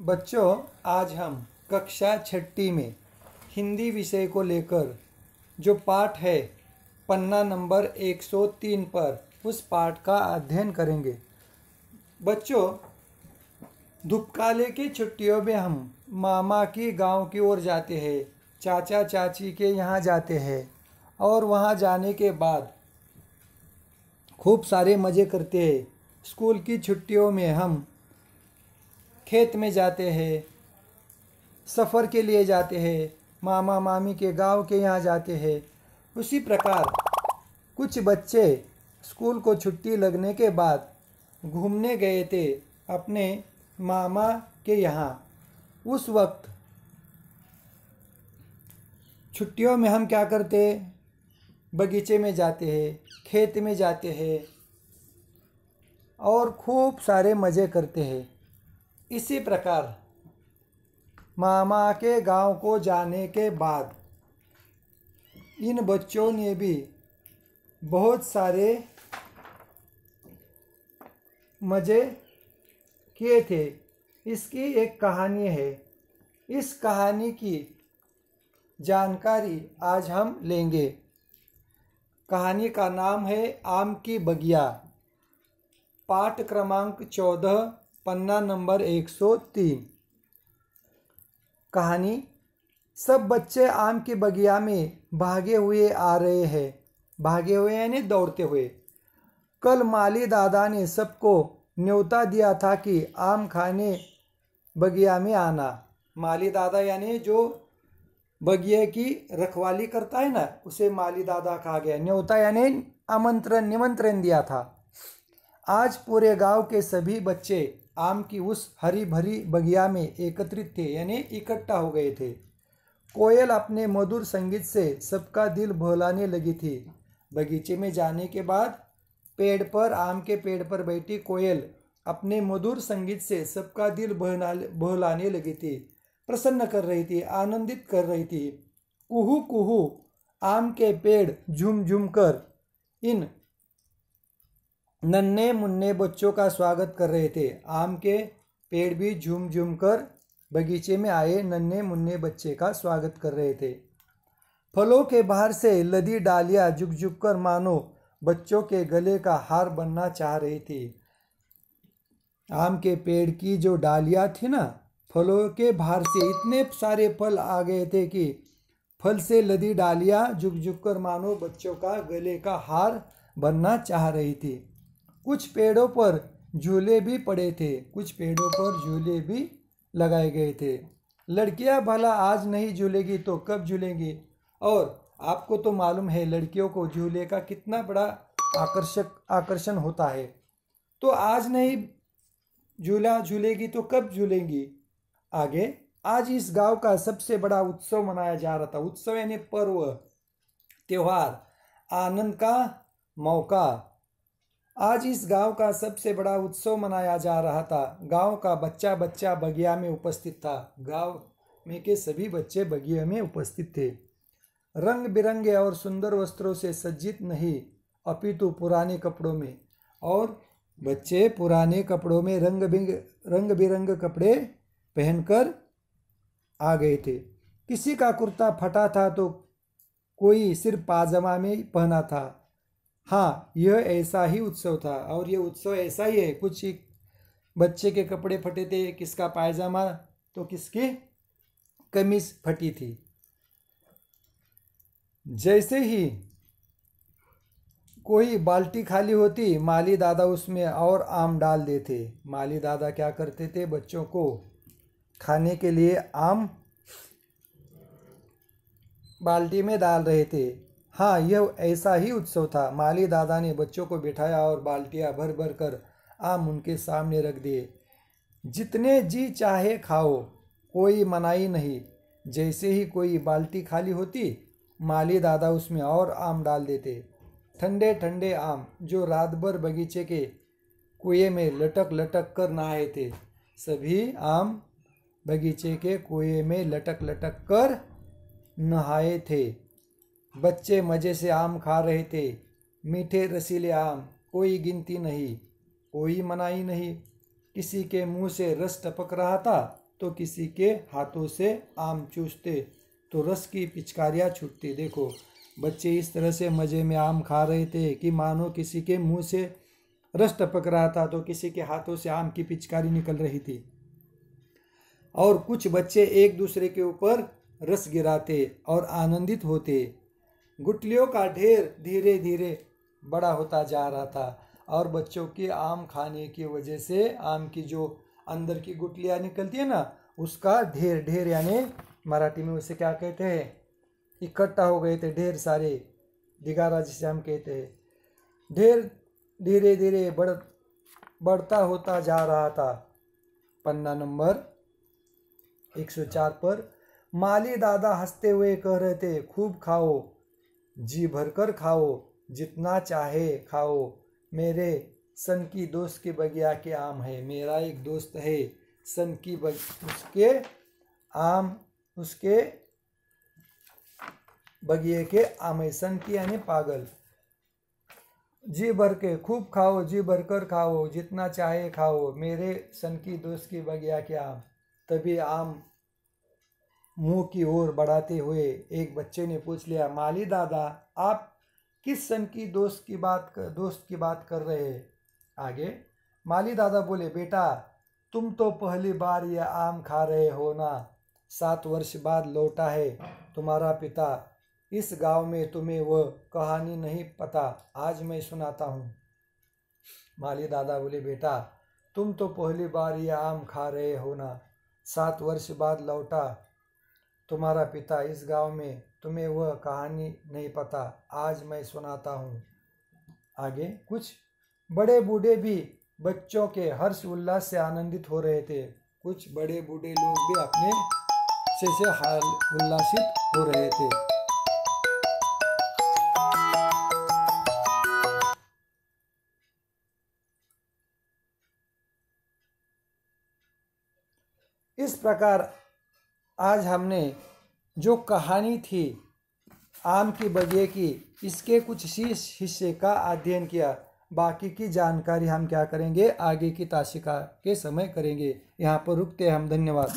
बच्चों, आज हम कक्षा छठी में हिंदी विषय को लेकर जो पाठ है पन्ना नंबर 103 पर उस पाठ का अध्ययन करेंगे। बच्चों, धूपकाले की छुट्टियों में हम मामा की गांव की ओर जाते हैं, चाचा चाची के यहाँ जाते हैं और वहाँ जाने के बाद खूब सारे मज़े करते हैं। स्कूल की छुट्टियों में हम खेत में जाते हैं, सफ़र के लिए जाते हैं, मामा मामी के गांव के यहाँ जाते हैं। उसी प्रकार कुछ बच्चे स्कूल को छुट्टी लगने के बाद घूमने गए थे अपने मामा के यहाँ। उस वक्त छुट्टियों में हम क्या करते? बगीचे में जाते हैं, खेत में जाते हैं और खूब सारे मज़े करते हैं। इसी प्रकार मामा के गांव को जाने के बाद इन बच्चों ने भी बहुत सारे मज़े किए थे। इसकी एक कहानी है। इस कहानी की जानकारी आज हम लेंगे। कहानी का नाम है आम की बगिया। पाठ क्रमांक 14, पन्ना नंबर 103। कहानी। सब बच्चे आम की बगिया में भागे हुए आ रहे हैं। भागे हुए यानी दौड़ते हुए। कल माली दादा ने सबको न्योता दिया था कि आम खाने बगिया में आना। माली दादा यानी जो बगिया की रखवाली करता है ना, उसे माली दादा कहा गया। न्योता यानी आमंत्रण, निमंत्रण दिया था। आज पूरे गांव के सभी बच्चे आम की उस हरी भरी बगिया में एकत्रित थे, यानी इकट्ठा हो गए थे। कोयल अपने मधुर संगीत से सबका दिल बहलाने लगी थी। बगीचे में जाने के बाद आम के पेड़ पर बैठी कोयल अपने मधुर संगीत से सबका दिल बहलाने लगी थी, प्रसन्न कर रही थी, आनंदित कर रही थी। कुहू कुहू आम के पेड़ झूम झूम कर इन नन्हे मुन्ने बच्चों का स्वागत कर रहे थे। आम के पेड़ भी झूम झूम कर बगीचे में आए नन्हे मुन्ने बच्चे का स्वागत कर रहे थे। फलों के बाहर से लदी डालियां झुक झुक कर मानो बच्चों के गले का हार बनना चाह रही थी। आम के पेड़ की जो डालियां थी ना, फलों के बाहर से इतने सारे फल आ गए थे कि फल से लदी डालियां झुक झुक कर मानो बच्चों का गले का हार बनना चाह रही थी। कुछ पेड़ों पर झूले भी पड़े थे, कुछ पेड़ों पर झूले भी लगाए गए थे। लड़कियां भला आज नहीं झूलेगी तो कब झूलेंगी? और आपको तो मालूम है लड़कियों को झूले का कितना बड़ा आकर्षण होता है। तो आज नहीं झूलेगी तो कब झूलेंगी? आगे, आज इस गांव का सबसे बड़ा उत्सव मनाया जा रहा था। उत्सव यानी पर्व, त्योहार, आनंद का मौका। आज इस गांव का सबसे बड़ा उत्सव मनाया जा रहा था। गांव का बच्चा बच्चा बगिया में उपस्थित था। गांव में के सभी बच्चे बगिया में उपस्थित थे। रंग बिरंगे और सुंदर वस्त्रों से सज्जित नहीं, अपितु पुराने कपड़ों में। और बच्चे पुराने कपड़ों में रंग बिरंगे कपड़े पहनकर आ गए थे। किसी का कुर्ता फटा था तो कोई सिर्फ पाजामा में पहना था। हाँ, यह ऐसा ही उत्सव था और यह उत्सव ऐसा ही है। कुछ बच्चे के कपड़े फटे थे, किसका पायजामा तो किसकी कमीज फटी थी। जैसे ही कोई बाल्टी खाली होती, माली दादा उसमें और आम डाल देते। माली दादा क्या करते थे? बच्चों को खाने के लिए आम बाल्टी में डाल रहे थे। हाँ, यह ऐसा ही उत्सव था। माली दादा ने बच्चों को बिठाया और बाल्टियां भर भर कर आम उनके सामने रख दिए। जितने जी चाहे खाओ, कोई मनाही नहीं। जैसे ही कोई बाल्टी खाली होती, माली दादा उसमें और आम डाल देते। ठंडे ठंडे आम जो रात भर बगीचे के कुएं में लटक लटक कर नहाए थे। सभी आम बगीचे के कुएं में लटक लटक कर नहाए थे। बच्चे मज़े से आम खा रहे थे। मीठे रसीले आम, कोई गिनती नहीं, कोई मनाही नहीं। किसी के मुंह से रस टपक रहा था तो किसी के हाथों से आम चूसते तो रस की पिचकारियाँ छूटती। देखो बच्चे इस तरह से मज़े में आम खा रहे थे कि मानो किसी के मुंह से रस टपक रहा था तो किसी के हाथों से आम की पिचकारी निकल रही थी। और कुछ बच्चे एक दूसरे के ऊपर रस गिराते और आनंदित होते। गुठलियों का ढेर धीरे धीरे बड़ा होता जा रहा था और बच्चों के आम खाने की वजह से आम की जो अंदर की गुठलियाँ निकलती है ना, उसका ढेर, ढेर यानी मराठी में उसे क्या कहते हैं, इकट्ठा हो गए थे ढेर सारे, दिगारा जिसे हम कहते हैं। ढेर धीरे धीरे बढ़ता होता जा रहा था। पन्ना नंबर 104 पर माली दादा हंसते हुए कह रहे थे, खूब खाओ, जी भरकर खाओ, जितना चाहे खाओ, मेरे सन की दोस्त के बगिया के आम है। मेरा एक दोस्त है सन की उसके आम, उसके बगिए के आम है। सन की यानी पागल। जी भर के खूब खाओ, जी भरकर खाओ, जितना चाहे खाओ, मेरे सन की दोस्त की बगिया के आम। तभी आम मुंह की ओर बढ़ाते हुए एक बच्चे ने पूछ लिया, माली दादा आप किस सन की दोस्त की बात कर रहे हैं? आगे माली दादा बोले, बेटा तुम तो पहली बार यह आम खा रहे हो ना। 7 वर्ष बाद लौटा है तुम्हारा पिता इस गांव में, तुम्हें वह कहानी नहीं पता, आज मैं सुनाता हूँ। माली दादा बोले, बेटा तुम तो पहली बार यह आम खा रहे हो ना। 7 वर्ष बाद लौटा तुम्हारा पिता इस गांव में, तुम्हें वह कहानी नहीं पता, आज मैं सुनाता हूँ। आगे कुछ बड़े बूढ़े भी बच्चों के हर्ष उल्लास से आनंदित हो रहे थे। कुछ बड़े बूढ़े लोग भी अपने से उल्लासित हो रहे थे। इस प्रकार आज हमने जो कहानी थी आम की बगिए की, इसके कुछ हिस्से का अध्ययन किया। बाकी की जानकारी हम क्या करेंगे, आगे की ताशिका के समय करेंगे। यहाँ पर रुकते हैं हम। धन्यवाद।